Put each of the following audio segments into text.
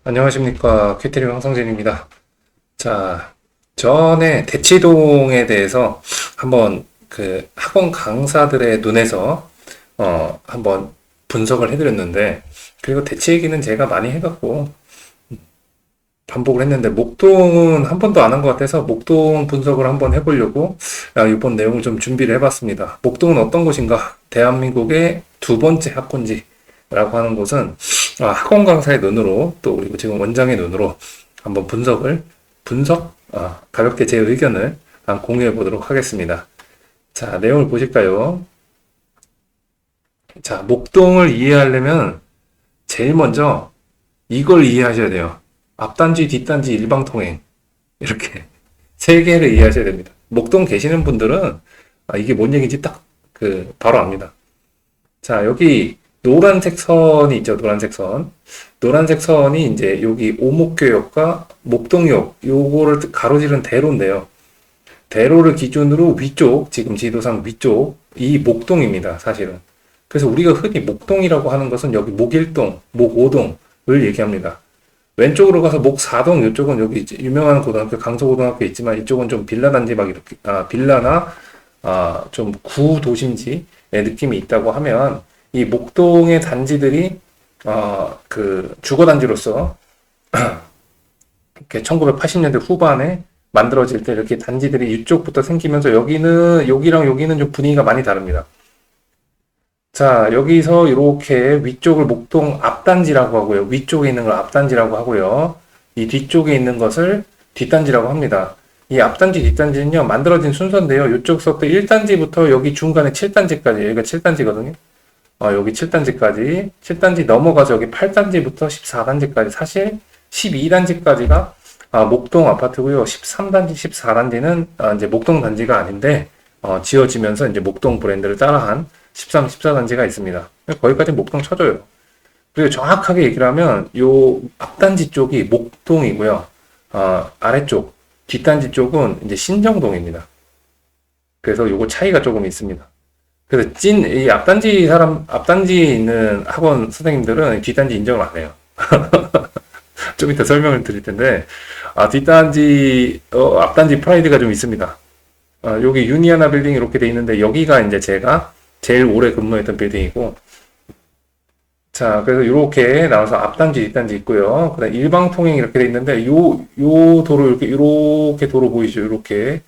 안녕하십니까. 큐티리 황성진입니다. 자, 전에 대치동에 대해서 한번 그 학원 강사들의 눈에서 한번 분석을 해드렸는데, 그리고 대치 얘기는 제가 많이 해갖고 반복을 했는데, 목동은 한 번도 안 한 것 같아서 목동 분석을 한번 해보려고 이번 내용을 좀 준비를 해봤습니다. 목동은 어떤 곳인가? 대한민국의 두 번째 학군지라고 하는 곳은 학원 강사의 눈으로 또 그리고 지금 원장의 눈으로 한번 가볍게 제 의견을 한번 공유해 보도록 하겠습니다. 자, 내용을 보실까요? 자, 목동을 이해하려면 제일 먼저 이걸 이해하셔야 돼요. 앞단지, 뒷단지, 일방통행. 이렇게 세 개를 이해하셔야 됩니다. 목동 계시는 분들은 이게 뭔 얘기인지 딱 바로 압니다. 자, 여기 노란색 선이 있죠. 노란색 선. 노란색 선이 이제 여기 오목교역과 목동역 요거를 가로지른 대로인데요. 대로를 기준으로 위쪽, 지금 지도상 위쪽 이 목동입니다. 사실은. 그래서 우리가 흔히 목동이라고 하는 것은 여기 목일동, 목오동을 얘기합니다. 왼쪽으로 가서 목사동 이쪽은 여기 유명한 고등학교 강서고등학교 있지만 이쪽은 좀 빌라 단지 막 이렇게 빌라나 좀 구도심지의 느낌이 있다고 하면 이 목동의 단지들이 그 주거 단지로서 이렇게 1980년대 후반에 만들어질 때 이렇게 단지들이 이쪽부터 생기면서 여기랑 여기는 좀 분위기가 많이 다릅니다. 자, 여기서 이렇게 위쪽을 목동 앞단지라고 하고요. 위쪽에 있는 걸 앞단지라고 하고요. 이 뒤쪽에 있는 것을 뒷단지라고 합니다. 이 앞단지, 뒷단지는요, 만들어진 순서인데요. 이쪽서부터 1단지부터 여기 중간에 7단지까지, 여기가 7단지거든요. 여기 7단지까지, 7단지 넘어가서 여기 8단지부터 14단지까지, 사실 12단지까지가 목동 아파트고요. 13단지, 14단지는 이제 목동 단지가 아닌데, 지어지면서 이제 목동 브랜드를 따라한 13, 14단지가 있습니다. 거기까지 목동 쳐줘요. 그리고 정확하게 얘기를 하면 요 앞단지 쪽이 목동이고요. 아래쪽 뒷단지 쪽은 이제 신정동입니다. 그래서 요거 차이가 조금 있습니다. 그래서 이 앞단지에 있는 학원 선생님들은 뒷단지 인정을 안 해요. 좀 이따 설명을 드릴 텐데, 앞단지 프라이드가 좀 있습니다. 여기 유니아나 빌딩 이렇게 돼 있는데, 여기가 이제 제가 제일 오래 근무했던 빌딩이고, 자, 그래서 이렇게 나와서 앞단지, 뒷단지 있고요. 그 다음 일방통행 이렇게 돼 있는데, 요 도로, 이렇게 도로 보이죠? 요렇게.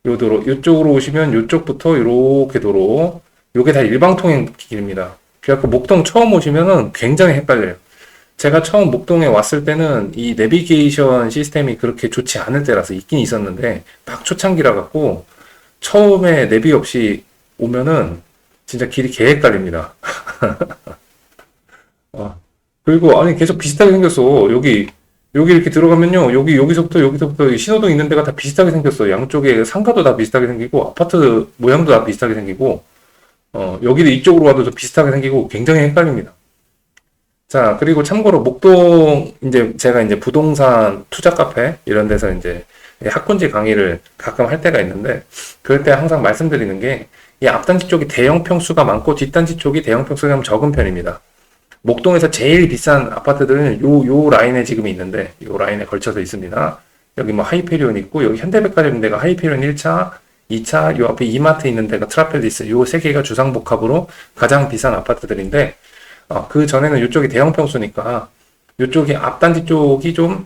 요 도로, 요쪽으로 오시면 요쪽부터 요렇게 도로, 요게 다 일방통행 길입니다. 그래갖고 목동 처음 오시면은 굉장히 헷갈려요. 제가 처음 목동에 왔을 때는 이 내비게이션 시스템이 그렇게 좋지 않을 때라서 있긴 있었는데, 막 초창기라 갖고, 처음에 내비 없이 오면은 진짜 길이 개 헷갈립니다. 그리고 아니 계속 비슷하게 생겼어. 여기 이렇게 들어가면요. 여기서부터 신호등 있는 데가 다 비슷하게 생겼어. 양쪽에 상가도 다 비슷하게 생기고 아파트 모양도 다 비슷하게 생기고 여기도 이쪽으로 와도 좀 비슷하게 생기고 굉장히 헷갈립니다. 자, 그리고 참고로 목동 이제 제가 이제 부동산 투자 카페 이런 데서 이제 학군지 강의를 가끔 할 때가 있는데 그럴 때 항상 말씀드리는 게 이 앞단지 쪽이 대형 평수가 많고 뒷단지 쪽이 대형 평수가 좀 적은 편입니다. 목동에서 제일 비싼 아파트들은 요 라인에 지금 있는데 요 라인에 걸쳐서 있습니다. 여기 뭐 하이페리온 있고 여기 현대백화점 있는 데가 하이페리온 1차, 2차, 요 앞에 이마트 있는 데가 트라펠리스 요 세 개가 주상복합으로 가장 비싼 아파트들인데 그 전에는 이쪽이 대형 평수니까 이쪽이 앞단지 쪽이 좀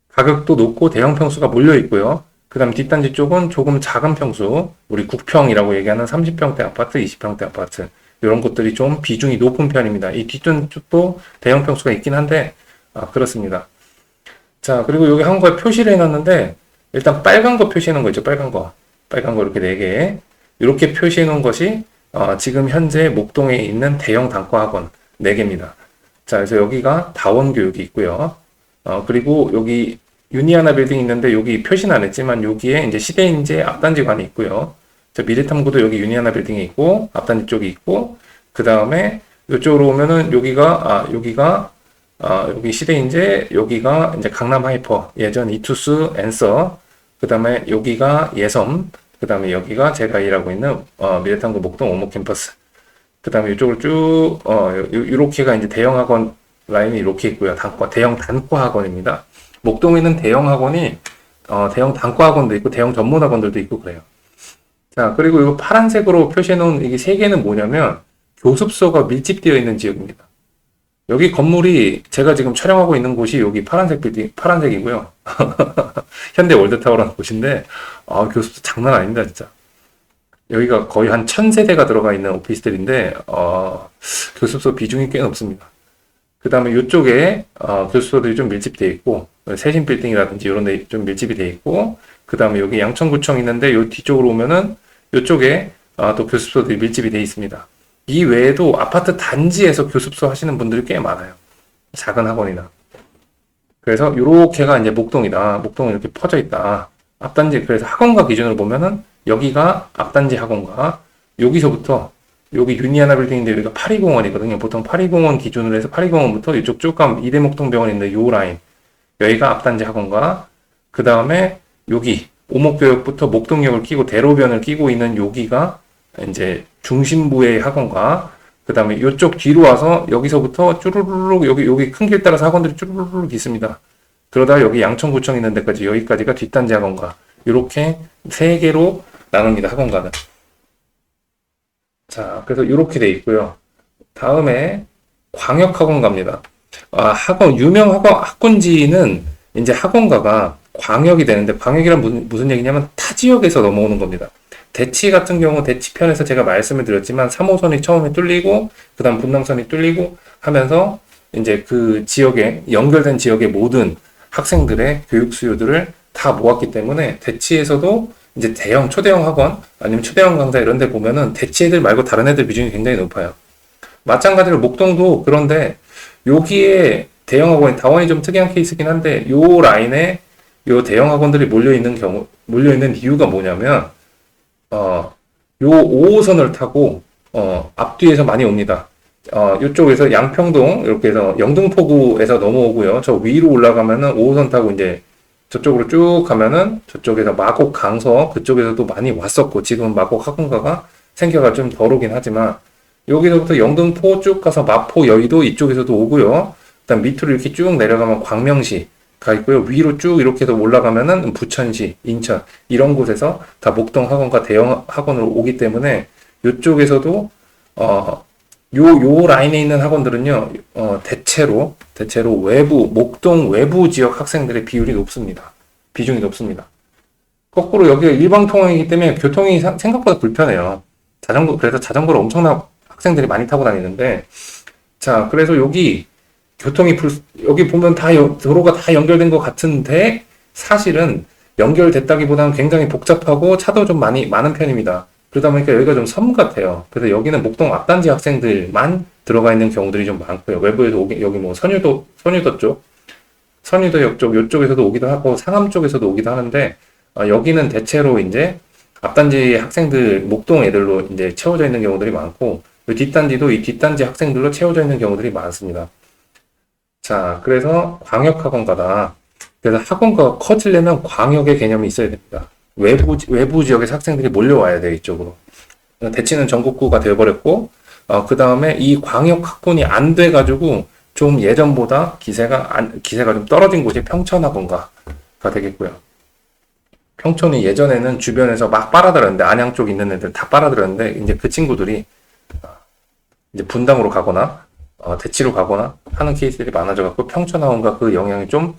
가격도 높고 대형 평수가 몰려 있고요. 그 다음 뒷단지 쪽은 조금 작은 평수, 우리 국평이라고 얘기하는 30평대 아파트, 20평대 아파트 이런 것들이 좀 비중이 높은 편입니다. 이 뒷단 쪽도 대형 평수가 있긴 한데 그렇습니다. 자, 그리고 여기 한 거에 표시를 해놨는데 일단 빨간 거 표시해 놓은 거 있죠. 빨간 거 이렇게 4개 이렇게 표시해 놓은 것이 지금 현재 목동에 있는 대형 단과학원 4개입니다. 자, 그래서 여기가 다원교육이 있고요. 그리고 여기 유니아나 빌딩 있는데 여기 표시는 안 했지만 여기에 이제 시대인재 앞단지관이 있고요. 자, 미래탐구도 여기 유니아나 빌딩에 있고 앞단지 쪽이 있고 그 다음에 이쪽으로 오면은 여기 시대인재 여기가 이제 강남 하이퍼 예전 이투스 앤서 그 다음에 여기가 예섬 그 다음에 여기가 제가 일하고 있는 미래탐구 목동 오목 캠퍼스 그 다음에 이쪽으로 쭉, 요렇게가 이제 대형 학원 라인이 이렇게 있고요. 대형 단과 학원입니다. 목동에는 대형 학원이, 대형 단과 학원도 있고, 대형 전문 학원들도 있고, 그래요. 자, 그리고 이거 파란색으로 표시해 놓은 이게 세 개는 뭐냐면, 교습소가 밀집되어 있는 지역입니다. 여기 건물이, 제가 지금 촬영하고 있는 곳이 여기 파란색 빌딩, 파란색이고요. 현대 월드타워라는 곳인데, 교습소 장난 아닙니다, 진짜. 여기가 거의 한 1000세대가 들어가 있는 오피스텔인데, 교습소 비중이 꽤 높습니다. 그 다음에 이쪽에, 교습소들이 좀 밀집되어 있고, 세신 빌딩이라든지 이런 데 좀 밀집이 되어 있고, 그 다음에 여기 양천구청 있는데, 요 뒤쪽으로 오면은, 이쪽에, 또 교습소들이 밀집이 되어 있습니다. 이 외에도 아파트 단지에서 교습소 하시는 분들이 꽤 많아요. 작은 학원이나. 그래서 요렇게가 이제 목동이다. 목동은 이렇게 퍼져 있다. 앞단지, 그래서 학원가 기준으로 보면은, 여기가 앞단지 학원가, 여기서부터, 여기 유니아나 빌딩인데 여기가 파리공원이거든요. 보통 파리공원 기준으로 해서 파리공원부터 이쪽 쭉 가면 이대목동병원 있는데 요 라인, 여기가 앞단지 학원가, 그 다음에 여기 오목교역부터 목동역을 끼고 대로변을 끼고 있는 여기가 이제 중심부의 학원가, 그 다음에 이쪽 뒤로 와서 여기서부터 쭈루루룩 여기 큰 길 따라서 학원들이 쭈루루룩 있습니다. 그러다가 여기 양천구청 있는 데까지 여기까지가 뒷단지 학원가, 이렇게 세 개로 나눕니다. 학원가는. 자, 그래서 이렇게 돼 있고요. 다음에 광역학원가입니다. 유명 학군지는 이제 학원가가 광역이 되는데, 광역이란 무슨 얘기냐면 타 지역에서 넘어오는 겁니다. 대치 같은 경우 대치편에서 제가 말씀을 드렸지만 3호선이 처음에 뚫리고 그 다음 분당선이 뚫리고 하면서 이제 그 지역에 연결된 지역의 모든 학생들의 교육 수요들을 다 모았기 때문에 대치에서도 이제 초대형 학원 아니면 초대형 강사 이런 데 보면은 대치 애들 말고 다른 애들 비중이 굉장히 높아요. 마찬가지로 목동도 그런데 여기에 대형 학원이 다원이 좀 특이한 케이스긴 한데 요 라인에 요 대형 학원들이 몰려있는 이유가 뭐냐면 요 5호선을 타고 앞뒤에서 많이 옵니다. 이쪽에서 양평동 이렇게 해서 영등포구에서 넘어오고요. 저 위로 올라가면은 5호선 타고 이제 저쪽으로 쭉 가면은 저쪽에서 마곡 강서 그쪽에서도 많이 왔었고 지금은 마곡 학원가가 생겨가 좀 덜 오긴 하지만 여기서부터 영등포 쭉 가서 마포 여의도 이쪽에서도 오고요. 그다음 밑으로 이렇게 쭉 내려가면 광명시 가 있고요. 위로 쭉 이렇게 해서 올라가면은 부천시, 인천 이런 곳에서 다 목동 학원과 대형 학원으로 오기 때문에 이쪽에서도 요 라인에 있는 학원들은요, 대체로 목동 외부 지역 학생들의 비율이 높습니다. 비중이 높습니다. 거꾸로 여기가 일방통행이기 때문에 교통이 생각보다 불편해요. 그래서 자전거를 엄청난 학생들이 많이 타고 다니는데, 자, 그래서 여기 여기 보면 도로가 다 연결된 것 같은데, 사실은 연결됐다기보다는 굉장히 복잡하고 차도 좀 많은 편입니다. 그러다 보니까 여기가 좀 섬 같아요. 그래서 여기는 목동 앞단지 학생들만 들어가 있는 경우들이 좀 많고요. 외부에서 여기 뭐 선유도 쪽, 선유도역 쪽, 이쪽에서도 오기도 하고, 상암 쪽에서도 오기도 하는데, 여기는 대체로 이제 앞단지 학생들, 목동 애들로 이제 채워져 있는 경우들이 많고, 이 뒷단지도 이 뒷단지 학생들로 채워져 있는 경우들이 많습니다. 자, 그래서 광역학원가다. 그래서 학원가가 커지려면 광역의 개념이 있어야 됩니다. 외부 지역에서 학생들이 몰려와야 돼요, 이쪽으로. 대치는 전국구가 되어버렸고, 그 다음에 이 광역 학군이 안 돼가지고, 좀 예전보다 기세가 좀 떨어진 곳이 평천학원가가 되겠고요. 평촌이 예전에는 주변에서 막 빨아들였는데, 안양 쪽 있는 애들 다 빨아들였는데, 이제 그 친구들이, 이제 분당으로 가거나, 대치로 가거나 하는 케이스들이 많아져갖고, 평천학원가 그 영향이 좀,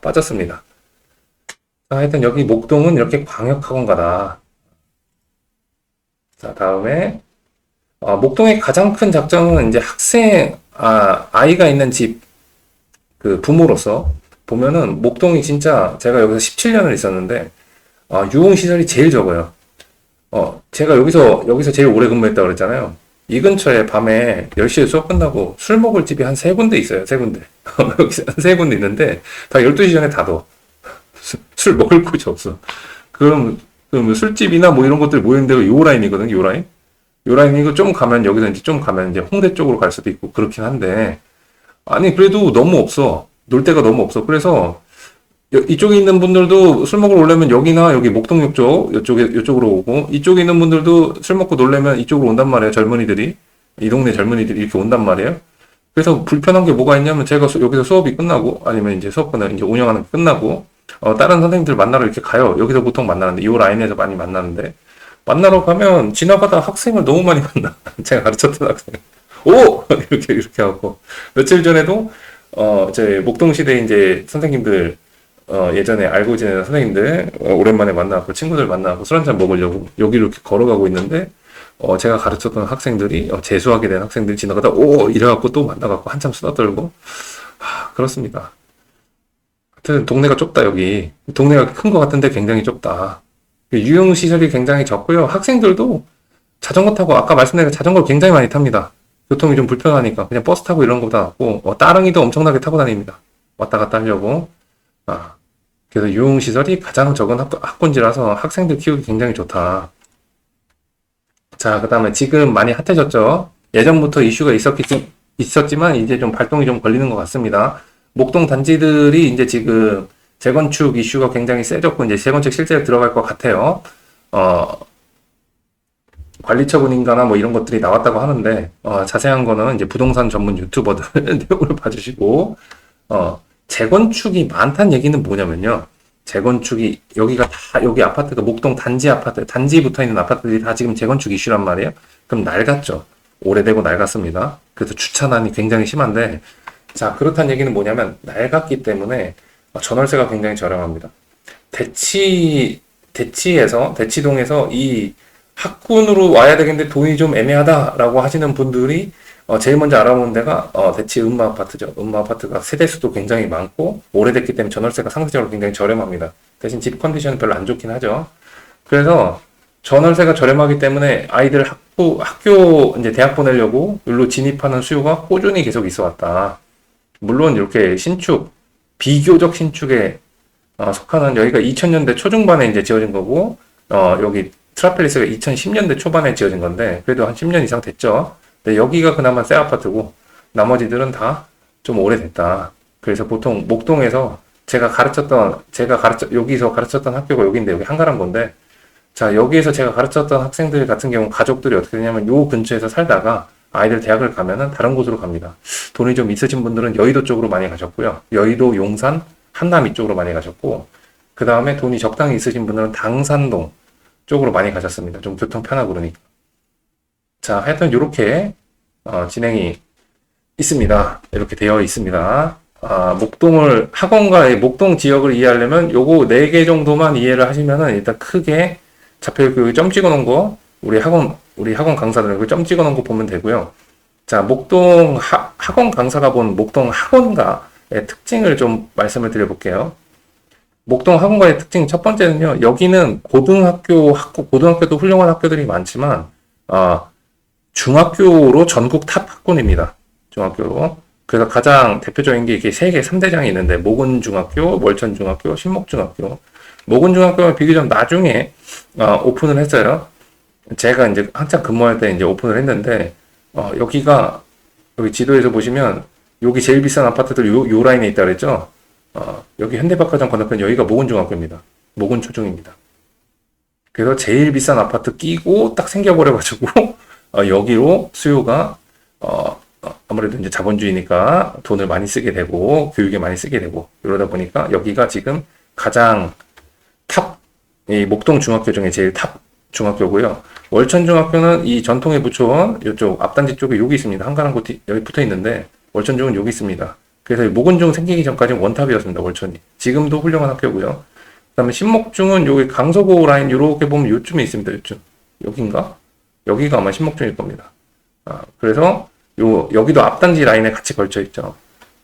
빠졌습니다. 하여튼 여기 목동은 이렇게 광역학원가다. 자, 다음에 목동의 가장 큰 장점은 이제 아이가 있는 집 그 부모로서 보면은 목동이 진짜 제가 여기서 17년을 있었는데 유흥시설이 제일 적어요. 제가 여기서 제일 오래 근무했다고 그랬잖아요. 이 근처에 밤에 10시에 수업 끝나고 술 먹을 집이 한 3군데 있어요. 3군데. 여기 한 3군데 있는데 다 12시 전에 닫아. 술 먹을 곳이 없어. 그럼 술집이나 뭐 이런 것들 모이는 데가 요 라인이거든, 요 라인. 요 라인이고 좀 가면 여기서 이제 좀 가면 이제 홍대 쪽으로 갈 수도 있고 그렇긴 한데 아니 그래도 너무 없어. 놀 데가 너무 없어. 그래서 이쪽에 있는 분들도 술 먹으러 오려면 여기나 여기 목동역 쪽 이쪽으로 오고 이쪽에 있는 분들도 술 먹고 놀려면 이쪽으로 온단 말이에요, 젊은이들이. 이 동네 젊은이들이 이렇게 온단 말이에요. 그래서 불편한 게 뭐가 있냐면 제가 여기서 수업이 끝나고 아니면 이제 수업권을 이제 운영하는 게 끝나고 다른 선생님들 만나러 이렇게 가요. 여기서 보통 만나는데 이 라인에서 많이 만나는데 만나러 가면 지나가다 학생을 너무 많이 만나. 제가 가르쳤던 학생. 오! 이렇게 하고 며칠 전에도 제 목동시대 이제 선생님들 예전에 알고 지내던 선생님들 오랜만에 만나고 친구들 만나고 술 한잔 먹으려고 여기로 이렇게 걸어가고 있는데 제가 가르쳤던 학생들이 재수하게 된 학생들이 지나가다 오 이래갖고 또 만나갖고 한참 수다 떨고 그렇습니다. 하여튼 동네가 좁다 여기 동네가 큰 것 같은데 굉장히 좁다. 유흥 시설이 굉장히 적고요. 학생들도 자전거 타고 아까 말씀드린 자전거를 굉장히 많이 탑니다. 교통이 좀 불편하니까 그냥 버스 타고 이런 것보다 낫고 따릉이도 엄청나게 타고 다닙니다. 왔다 갔다 하려고. 그래서 유흥 시설이 가장 적은 학군지라서 학생들 키우기 굉장히 좋다. 자, 그 다음에 지금 많이 핫해졌죠. 예전부터 이슈가 있었지만 이제 좀 발동이 좀 걸리는 것 같습니다. 목동 단지들이 이제 지금 재건축 이슈가 굉장히 세졌고 이제 재건축 실제로 들어갈 것 같아요. 관리처분 인가나 뭐 이런 것들이 나왔다고 하는데 자세한 거는 이제 부동산 전문 유튜버들 내용을 봐주시고 재건축이 많다는 얘기는 뭐냐면요. 재건축이 여기가 다 여기 아파트가 목동 단지 아파트 단지 붙어 있는 아파트들이 다 지금 재건축 이슈란 말이에요. 그럼 낡았죠. 오래되고 낡았습니다. 그래서 주차난이 굉장히 심한데 자 그렇다는 얘기는 뭐냐면 낡았기 때문에 전월세가 굉장히 저렴합니다. 대치동에서 이 학군으로 와야 되겠는데 돈이 좀 애매하다라고 하시는 분들이 제일 먼저 알아보는 데가 대치 음마아파트죠. 음마아파트가 세대수도 굉장히 많고 오래됐기 때문에 전월세가 상대적으로 굉장히 저렴합니다. 대신 집 컨디션은 별로 안 좋긴 하죠. 그래서 전월세가 저렴하기 때문에 아이들 학교 이제 대학 보내려고 여기로 진입하는 수요가 꾸준히 계속 있어 왔다. 물론 이렇게 비교적 신축에 속하는 여기가 2000년대 초중반에 이제 지어진 거고 여기 트라펠리스가 2010년대 초반에 지어진 건데 그래도 한 10년 이상 됐죠. 근데 여기가 그나마 새 아파트고 나머지들은 다 좀 오래됐다. 그래서 보통 목동에서 여기서 가르쳤던 학교가 여기인데 여기 한가람 건데 자 여기에서 제가 가르쳤던 학생들 같은 경우 가족들이 어떻게 되냐면 요 근처에서 살다가 아이들 대학을 가면은 다른 곳으로 갑니다. 돈이 좀 있으신 분들은 여의도 쪽으로 많이 가셨고요. 여의도, 용산, 한남 이쪽으로 많이 가셨고 그 다음에 돈이 적당히 있으신 분들은 당산동 쪽으로 많이 가셨습니다. 좀 교통 편하고 그러니까. 자, 하여튼 이렇게 진행이 있습니다. 이렇게 되어 있습니다. 목동 지역을 이해하려면 요거 4개 정도만 이해를 하시면은 일단 크게 좌표교육 점 찍어 놓은 거 우리 학원 강사들 점 찍어 놓은 거 보면 되고요. 자, 목동 학원 강사가 본 목동 학원가의 특징을 좀 말씀을 드려볼게요. 목동 학원가의 특징 첫 번째는요. 여기는 고등학교도 훌륭한 학교들이 많지만 중학교로 전국 탑 학군입니다. 중학교로. 그래서 가장 대표적인 게 이게 3대장이 있는데 모근중학교, 월천중학교, 신목중학교. 모근중학교는 비교적 나중에 오픈을 했어요. 제가 이제 한참 근무할 때 이제 오픈을 했는데 여기 지도에서 보시면 여기 제일 비싼 아파트들 요 라인에 있다 그랬죠. 여기 현대백화점 건너편 여기가 모근중학교입니다. 모근초중입니다. 그래서 제일 비싼 아파트 끼고 딱 생겨버려가지고 여기로 수요가 아무래도 이제 자본주의니까 돈을 많이 쓰게 되고 교육에 많이 쓰게 되고 이러다 보니까 여기가 지금 가장 이 목동 중학교 중에 제일 탑 중학교고요. 월천중학교는 이 전통에 붙여온 이쪽 앞단지 쪽에 여기 있습니다. 한가람 곳 여기 붙어 있는데 월천중은 여기 있습니다. 그래서 모근중 생기기 전까지는 원탑이었습니다. 월천이. 지금도 훌륭한 학교고요. 그 다음에 신목중은 여기 강서구 라인 이렇게 보면 요쯤에 있습니다. 요쯤. 여긴가? 여기가 아마 신목중일 겁니다. 그래서 여기도 앞단지 라인에 같이 걸쳐 있죠.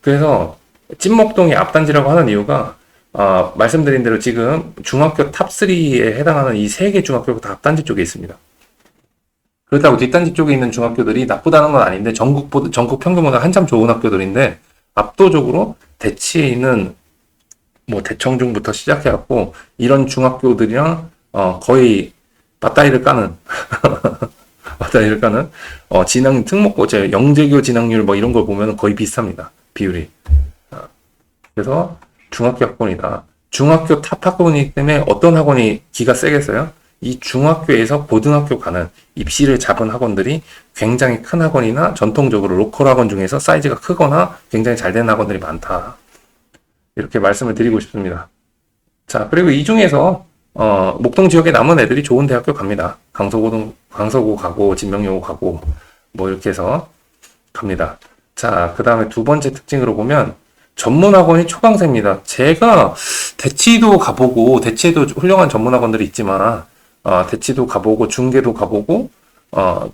그래서 찐목동이 앞단지라고 하는 이유가 말씀드린 대로 지금 중학교 탑3에 해당하는 이 3개 중학교가 다 앞단지 쪽에 있습니다. 그렇다고 뒷단지 쪽에 있는 중학교들이 나쁘다는 건 아닌데 전국 평균보다 한참 좋은 학교들인데 압도적으로 대치에 있는 뭐 대청중부터 시작해갖고 이런 중학교들이랑 거의 맞다이를 까는 진학 특목고 영재교 진학률 뭐 이런 걸 보면 거의 비슷합니다. 비율이. 그래서 중학교 학번이다. 중학교 탑 학번이기 때문에 어떤 학원이 기가 세겠어요? 이 중학교에서 고등학교 가는 입시를 잡은 학원들이 굉장히 큰 학원이나 전통적으로 로컬 학원 중에서 사이즈가 크거나 굉장히 잘 되는 학원들이 많다. 이렇게 말씀을 드리고 싶습니다. 자, 그리고 이 중에서 목동 지역에 남은 애들이 좋은 대학교 갑니다. 강서고 가고 진명여고 가고 뭐 이렇게 해서 갑니다. 자, 그 다음에 두 번째 특징으로 보면 전문학원이 초강세입니다. 제가 대치도 가보고, 대치에도 훌륭한 전문학원들이 있지만, 대치도 가보고, 중계도 가보고,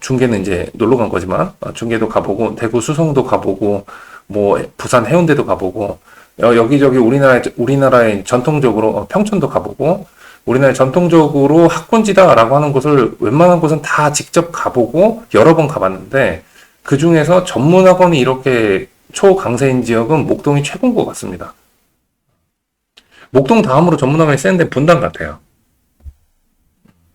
중계는 이제 놀러 간 거지만, 중계도 가보고, 대구 수성도 가보고, 뭐, 부산 해운대도 가보고, 여기저기 우리나라의 전통적으로, 평촌도 가보고, 우리나라의 전통적으로 학군지다라고 하는 곳을 웬만한 곳은 다 직접 가보고, 여러 번 가봤는데, 그 중에서 전문학원이 이렇게 초강세인 지역은 목동이 최고인 것 같습니다. 목동 다음으로 전문학원이 센데 분당 같아요.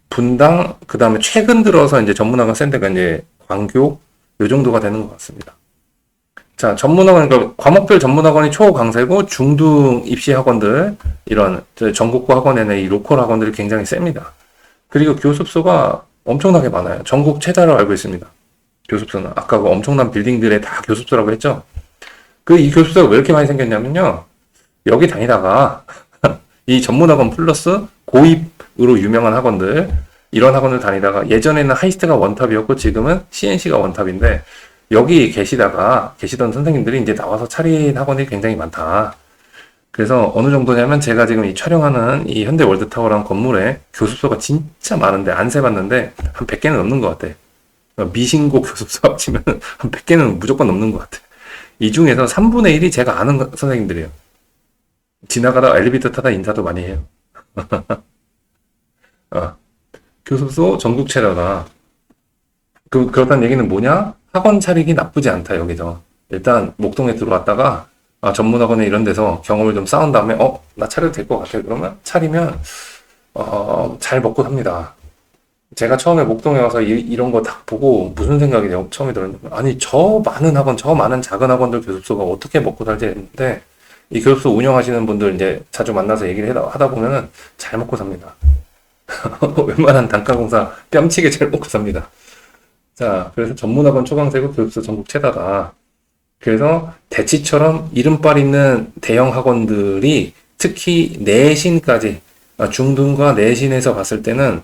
분당, 그 다음에 최근 들어서 이제 전문학원 센 데가 이제 광교, 요 정도가 되는 것 같습니다. 자, 전문학원, 그러니까 과목별 전문학원이 초강세고 중등 입시 학원들, 이런 전국고 학원에는 이 로컬 학원들이 굉장히 셉니다. 그리고 교습소가 엄청나게 많아요. 전국 최다로 알고 있습니다. 교습소는. 아까 그 엄청난 빌딩들에 다 교습소라고 했죠? 이 교습소가 왜 이렇게 많이 생겼냐면요. 여기 다니다가 이 전문학원 플러스 고입으로 유명한 학원들, 이런 학원을 다니다가 예전에는 하이스트가 원탑이었고 지금은 CNC가 원탑인데 여기 계시던 선생님들이 이제 나와서 차린 학원이 굉장히 많다. 그래서 어느 정도냐면 제가 지금 이 촬영하는 이 현대 월드타워라는 건물에 교습소가 진짜 많은데 안 세봤는데 한 100개는 넘는 것 같아. 미신고 교습소 합치면 한 100개는 무조건 넘는 것 같아. 이 중에서 3분의 1이 제가 아는 선생님들이에요. 지나가다 엘리베이터 타다 인사도 많이 해요. 교습소 전국 최다다. 그렇다는 얘기는 뭐냐? 학원 차리기 나쁘지 않다, 여기서. 일단, 목동에 들어왔다가, 전문학원에 이런 데서 경험을 좀 쌓은 다음에, 나 차려도 될 것 같아. 그러면, 차리면, 잘 먹고 삽니다. 제가 처음에 목동에 와서 이런 거 딱 보고 무슨 생각이 처음에 들었는데, 아니, 저 많은 작은 학원들 교습소가 어떻게 먹고 살지 했는데, 이 교습소 운영하시는 분들 이제 자주 만나서 얘기를 하다 보면은 잘 먹고 삽니다. 웬만한 단가공사 뺨치게 잘 먹고 삽니다. 자, 그래서 전문학원 초강세고 교습소 전국 최다다. 그래서 대치처럼 이름빨 있는 대형 학원들이 특히 내신까지, 중등과 내신에서 봤을 때는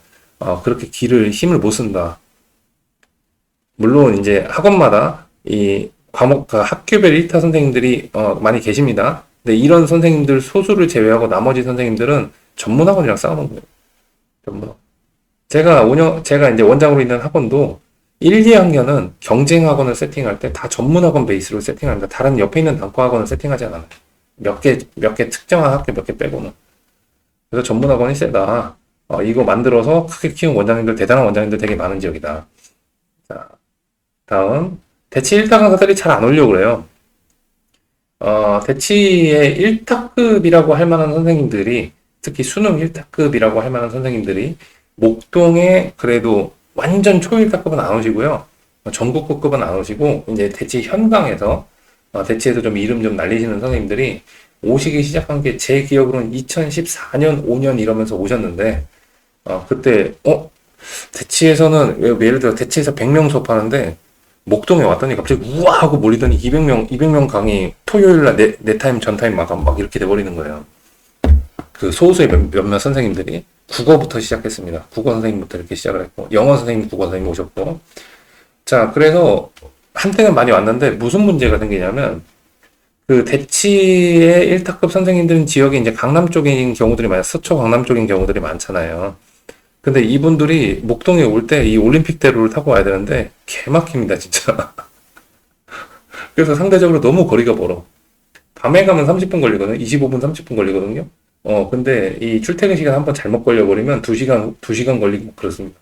그렇게 힘을 못 쓴다. 물론 이제 학원마다 이 학교별 1타 선생님들이 많이 계십니다. 근데 이런 선생님들 소수를 제외하고 나머지 선생님들은 전문학원이랑 싸우는 거예요. 전문학원. 제가 이제 원장으로 있는 학원도 1, 2학년은 경쟁학원을 세팅할 때 다 전문학원 베이스로 세팅합니다. 다른 옆에 있는 단과학원을 세팅하지 않아요. 몇 개 특정한 학교 몇 개 빼고는. 그래서 전문학원이 세다. 이거 만들어서 크게 키운 원장님들, 대단한 원장님들 되게 많은 지역이다. 자, 다음. 대치 1타 강사들이 잘 안 오려고 그래요. 대치의 1타급이라고 할 만한 선생님들이, 특히 수능 1타급이라고 할 만한 선생님들이, 목동에 그래도 완전 초1타급은 안 오시고요. 전국고급은 안 오시고, 이제 대치 현강에서, 대치에서 좀 이름 좀 날리시는 선생님들이 오시기 시작한 게 제 기억으로는 2014년, 5년 이러면서 오셨는데, 그때, 대치에서는, 예를 들어 대치에서 100명 수업하는데, 목동에 왔더니 갑자기 우와 하고 몰리더니 200명 강의 토요일날 내 타임 전 타임 마감 막 이렇게 돼버리는 거예요. 그 소수의 몇몇 선생님들이 국어부터 시작했습니다. 국어 선생님부터 이렇게 시작을 했고, 영어 선생님, 국어 선생님 오셨고. 자, 그래서 한때는 많이 왔는데 무슨 문제가 생기냐면, 그 대치의 1타급 선생님들은 지역이 이제 강남 쪽인 경우들이 많아요. 서초 강남 쪽인 경우들이 많잖아요. 근데 이분들이 목동에 올 때 이 올림픽대로를 타고 와야 되는데 개 막힙니다, 진짜. 그래서 상대적으로 너무 거리가 멀어. 밤에 가면 30분 걸리거든요. 25분, 30분 걸리거든요. 근데 이 출퇴근 시간 한번 잘못 걸려버리면 2시간 걸리고 그렇습니다.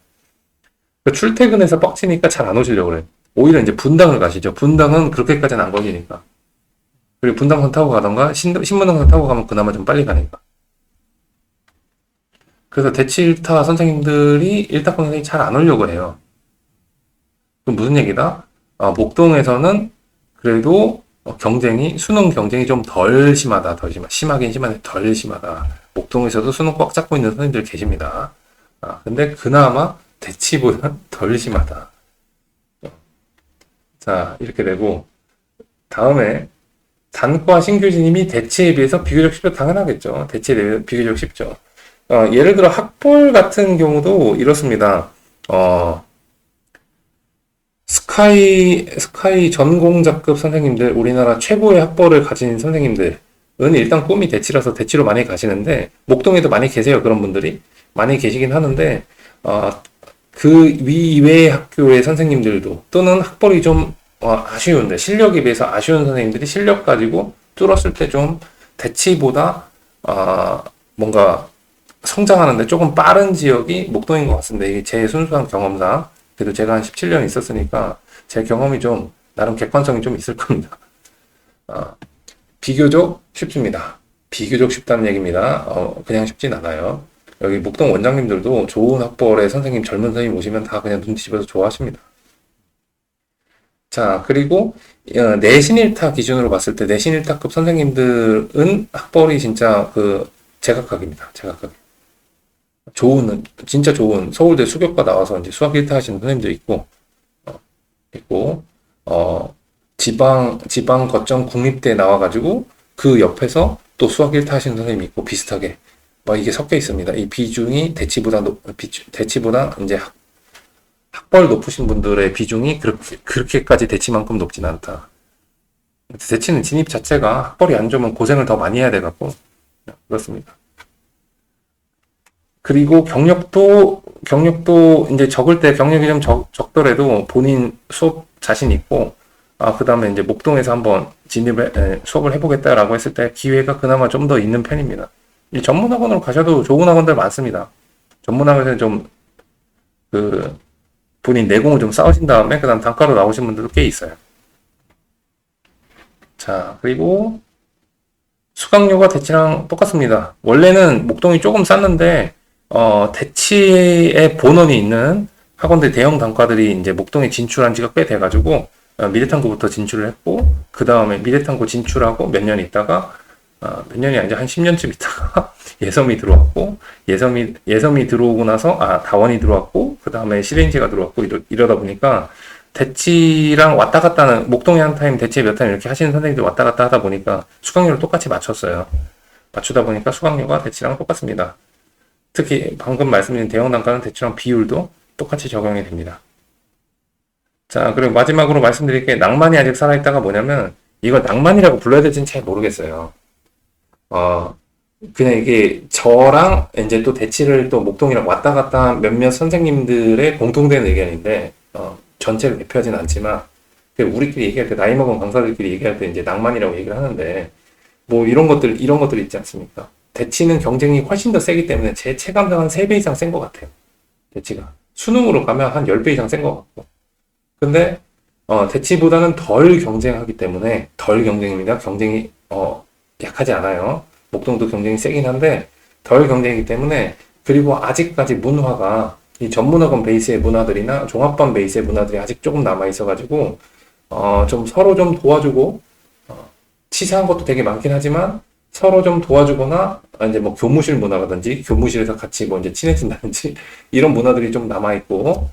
그러니까 출퇴근해서 빡치니까 잘 안 오시려고 그래요. 오히려 이제 분당을 가시죠. 분당은 그렇게까지는 안 걸리니까. 그리고 분당선 타고 가던가 신분당선 타고 가면 그나마 좀 빨리 가니까. 그래서 대치 1타 선생님들이 1타급 선생님이 잘 안 오려고 해요. 그럼 무슨 얘기다? 목동에서는 그래도 수능 경쟁이 좀 덜 심하다, 심하긴 심한데 덜 심하다. 목동에서도 수능 꽉 잡고 있는 선생님들 계십니다. 근데 그나마 대치보다 덜 심하다. 자, 이렇게 되고, 다음에 단과 신규 진입이 대치에 비해서 비교적 쉽죠. 당연하겠죠. 대치에 비해 비교적 쉽죠. 예를 들어 학벌 같은 경우도 이렇습니다. 스카이 전공자급 선생님들, 우리나라 최고의 학벌을 가진 선생님들은 일단 꿈이 대치라서 대치로 많이 가시는데, 목동에도 많이 계세요. 그런 분들이. 많이 계시긴 하는데, 그 위외의 학교의 선생님들도, 또는 학벌이 좀 아쉬운데, 실력에 비해서 아쉬운 선생님들이 실력 가지고 뚫었을 때 좀 대치보다, 뭔가 성장하는데 조금 빠른 지역이 목동인 것 같습니다. 이게 제 순수한 경험상. 그래도 제가 한 17년 있었으니까 제 경험이 좀 나름 객관성이 좀 있을 겁니다. 비교적 쉽습니다. 비교적 쉽다는 얘기입니다. 그냥 쉽진 않아요. 여기 목동 원장님들도 좋은 학벌의 선생님, 젊은 선생님 오시면 다 그냥 눈 뒤집어서 좋아하십니다. 자, 그리고 내신일타 기준으로 봤을 때 내신일타급 선생님들은 학벌이 진짜 제각각입니다. 제각각. 진짜 좋은 서울대 수교과 나와서 이제 수학 1타 하시는 선생님도 있고, 지방 거점 국립대 나와가지고 그 옆에서 또 수학 1타 하시는 선생님이 있고 비슷하게 이게 섞여 있습니다. 이 비중이 대치보다 이제 학벌 높으신 분들의 비중이 그렇게까지 대치만큼 높진 않다. 대치는 진입 자체가 학벌이 안 좋으면 고생을 더 많이 해야 돼갖고 그렇습니다. 그리고 경력도 이제 적을 때 경력이 좀 적더라도 본인 수업 자신 있고, 그 다음에 이제 목동에서 한번 수업을 해보겠다라고 했을 때 기회가 그나마 좀 더 있는 편입니다. 이 전문학원으로 가셔도 좋은 학원들 많습니다. 전문학원에서는 좀, 본인 내공을 좀 쌓으신 다음에, 그 다음 단과로 나오신 분들도 꽤 있어요. 자, 그리고 수강료가 대치랑 똑같습니다. 원래는 목동이 조금 쌌는데, 대치에 본원이 있는 학원들 대형 단과들이 이제 목동에 진출한 지가 꽤 돼가지고, 미래탐구부터 진출을 했고, 그 다음에 미래탐구 진출하고 몇 년 있다가, 몇 년이 아니죠. 한 10년쯤 있다가 예섬이 들어왔고, 예섬이 들어오고 나서, 다원이 들어왔고, 그 다음에 시레인지가 들어왔고, 이러다 보니까, 대치랑 왔다 갔다 하는, 목동에 한 타임, 대치에 몇 타임 이렇게 하시는 선생님들 왔다 갔다 하다 보니까 수강료를 똑같이 맞췄어요. 맞추다 보니까 수강료가 대치랑 똑같습니다. 특히 방금 말씀드린 대형 단과는 대치랑 비율도 똑같이 적용이 됩니다. 자, 그리고 마지막으로 말씀드릴 게 낭만이 아직 살아있다가 뭐냐면, 이걸 낭만이라고 불러야 될지는 잘 모르겠어요. 그냥 이게 저랑 이제 또 대치를 또 목동이랑 왔다 갔다 한 몇몇 선생님들의 공통된 의견인데, 전체를 대표하진 않지만, 우리끼리 얘기할 때, 나이 먹은 강사들끼리 얘기할 때 이제 낭만이라고 얘기를 하는데, 이런 것들 있지 않습니까? 대치는 경쟁이 훨씬 더 세기 때문에 제 체감상 한 3배 이상 센 것 같아요. 대치가. 수능으로 가면 한 10배 이상 센 것 같고. 근데, 대치보다는 덜 경쟁하기 때문에, 덜 경쟁입니다. 경쟁이, 약하지 않아요. 목동도 경쟁이 세긴 한데, 덜 경쟁이기 때문에, 그리고 아직까지 문화가, 이 전문학원 베이스의 문화들이나 종합반 베이스의 문화들이 아직 조금 남아있어가지고, 좀 서로 좀 도와주고, 치사한 것도 되게 많긴 하지만, 서로 좀 도와주거나, 이제 교무실 문화라든지, 교무실에서 같이 이제 친해진다든지, 이런 문화들이 좀 남아있고,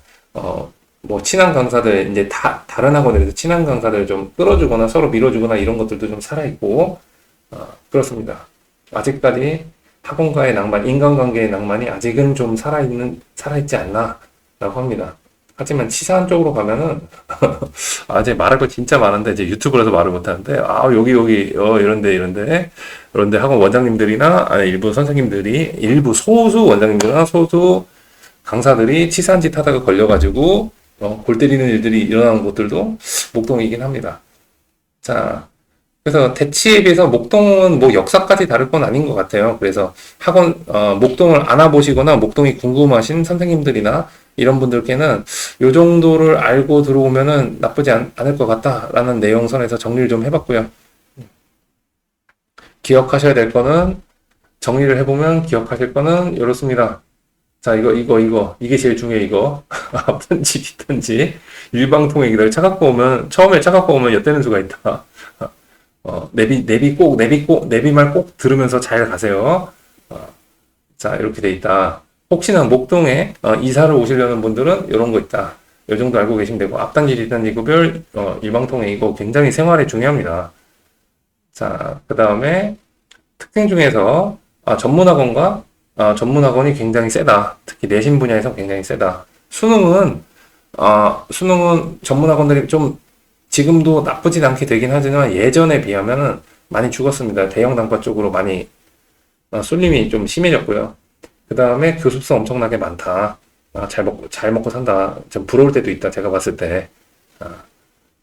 친한 강사들, 이제 다른 학원에서 친한 강사들 좀 끌어주거나 서로 밀어주거나 이런 것들도 좀 살아있고, 그렇습니다. 아직까지 학원과의 낭만, 인간관계의 낭만이 아직은 좀 살아있지 않나, 라고 합니다. 하지만 치사한 쪽으로 가면은, 이제 말할 거 진짜 많은데, 이제 유튜브라서 말을 못하는데, 이런데 학원 원장님들이나, 일부 선생님들이, 소수 원장님들이나 소수 강사들이 치사한 짓 하다가 걸려가지고, 골 때리는 일들이 일어나는 곳들도 목동이긴 합니다. 자, 그래서 대치에 비해서 목동은 역사까지 다를 건 아닌 것 같아요. 그래서 목동을 알아보시거나 목동이 궁금하신 선생님들이나 이런 분들께는 이 정도를 알고 들어오면은 나쁘지 않을 것 같다라는 내용선에서 정리를 좀 해봤고요. 기억하셔야 될 거는, 정리를 해보면 기억하실 거는 이렇습니다. 자, 이게 제일 중요해, 이거. 앞든지 뒤든지. 일방통행이다. 처음에 차 갖고 오면 엿대는 수가 있다. 내비말 꼭 들으면서 잘 가세요. 자, 이렇게 돼 있다. 혹시나 목동에 이사를 오시려는 분들은 이런 거 있다. 이 정도 알고 계시면 되고, 앞단지, 뒷단지 구별, 일방통행 이거 굉장히 생활에 중요합니다. 자, 그 다음에 특징 중에서 전문학원이 굉장히 세다. 특히 내신 분야에서 굉장히 세다. 수능은 전문학원들이 좀 지금도 나쁘진 않게 되긴 하지만 예전에 비하면은 많이 죽었습니다. 대형 단과 쪽으로 많이 쏠림이 좀 심해졌고요. 그 다음에 교습서 엄청나게 많다. 잘 먹고 산다. 좀 부러울 때도 있다. 제가 봤을 때.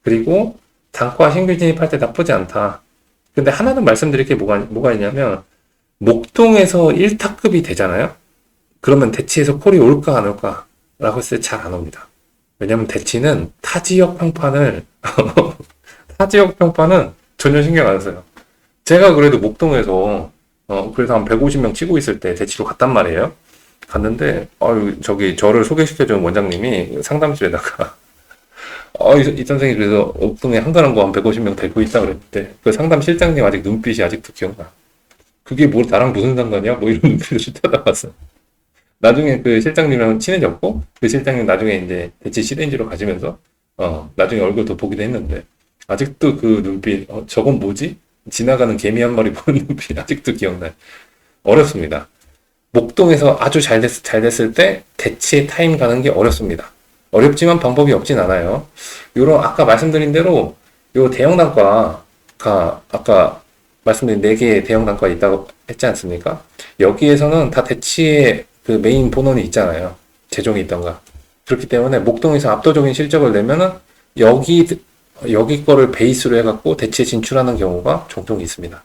그리고 단과 신규 진입할 때 나쁘지 않다. 근데 하나는 말씀드릴 게 뭐가 있냐면, 목동에서 1타급이 되잖아요? 그러면 대치에서 콜이 올까 안 올까? 라고 했을 때 잘 안 옵니다. 왜냐면 대치는 타 지역 평판은 전혀 신경 안 써요. 제가 그래도 목동에서, 그래서 한 150명 치고 있을 때 대치로 갔단 말이에요. 갔는데, 저를 소개시켜준 원장님이 상담실에다가, 이 선생님 그래서 목동에 한가한 거 한 150명 데리고 있다 그랬는데, 그 상담 실장님 눈빛이 아직도 기억나. 그게 뭐 나랑 무슨 상관이야? 뭐 이런 눈빛으로 쳐다봤어. 나중에 그 실장님이랑 친해졌고, 그 실장님 나중에 이제 대치 시대인지로 가시면서, 나중에 얼굴도 보기도 했는데, 아직도 그 눈빛, 저건 뭐지? 지나가는 개미 한 마리 보는 눈빛 아직도 기억나요. 어렵습니다. 목동에서 아주 잘 됐을 때 대치에 타임 가는 게 어렵습니다. 어렵지만 방법이 없진 않아요. 아까 말씀드린 대로, 요 대형 단과가, 아까 말씀드린 4개의 대형 단과 있다고 했지 않습니까? 여기에서는 다 대치의 그 메인 본원이 있잖아요. 재종이 있던가. 그렇기 때문에 목동에서 압도적인 실적을 내면은 여기 거를 베이스로 해갖고 대치에 진출하는 경우가 종종 있습니다.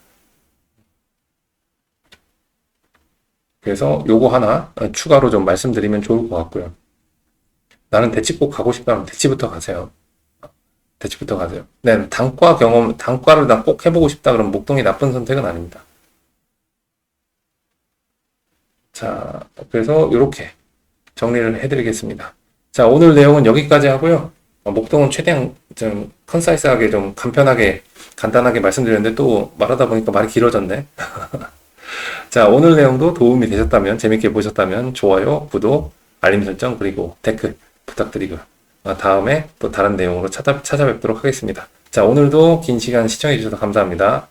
그래서 요거 하나 추가로 좀 말씀드리면 좋을 것 같고요. 나는 대치 꼭 가고 싶다면 대치부터 가세요. 대치부터 가세요. 네, 단과를 난 꼭 해보고 싶다 그러면 목동이 나쁜 선택은 아닙니다. 자, 그래서 이렇게 정리를 해드리겠습니다. 자, 오늘 내용은 여기까지 하고요. 목동은 최대한 좀 컨사이스하게 좀 간단하게 말씀드렸는데 또 말하다 보니까 말이 길어졌네. 자, 오늘 내용도 도움이 되셨다면, 재밌게 보셨다면 좋아요, 구독, 알림 설정, 그리고 댓글 부탁드리고요. 다음에 또 다른 내용으로 찾아뵙도록 하겠습니다. 자, 오늘도 긴 시간 시청해주셔서 감사합니다.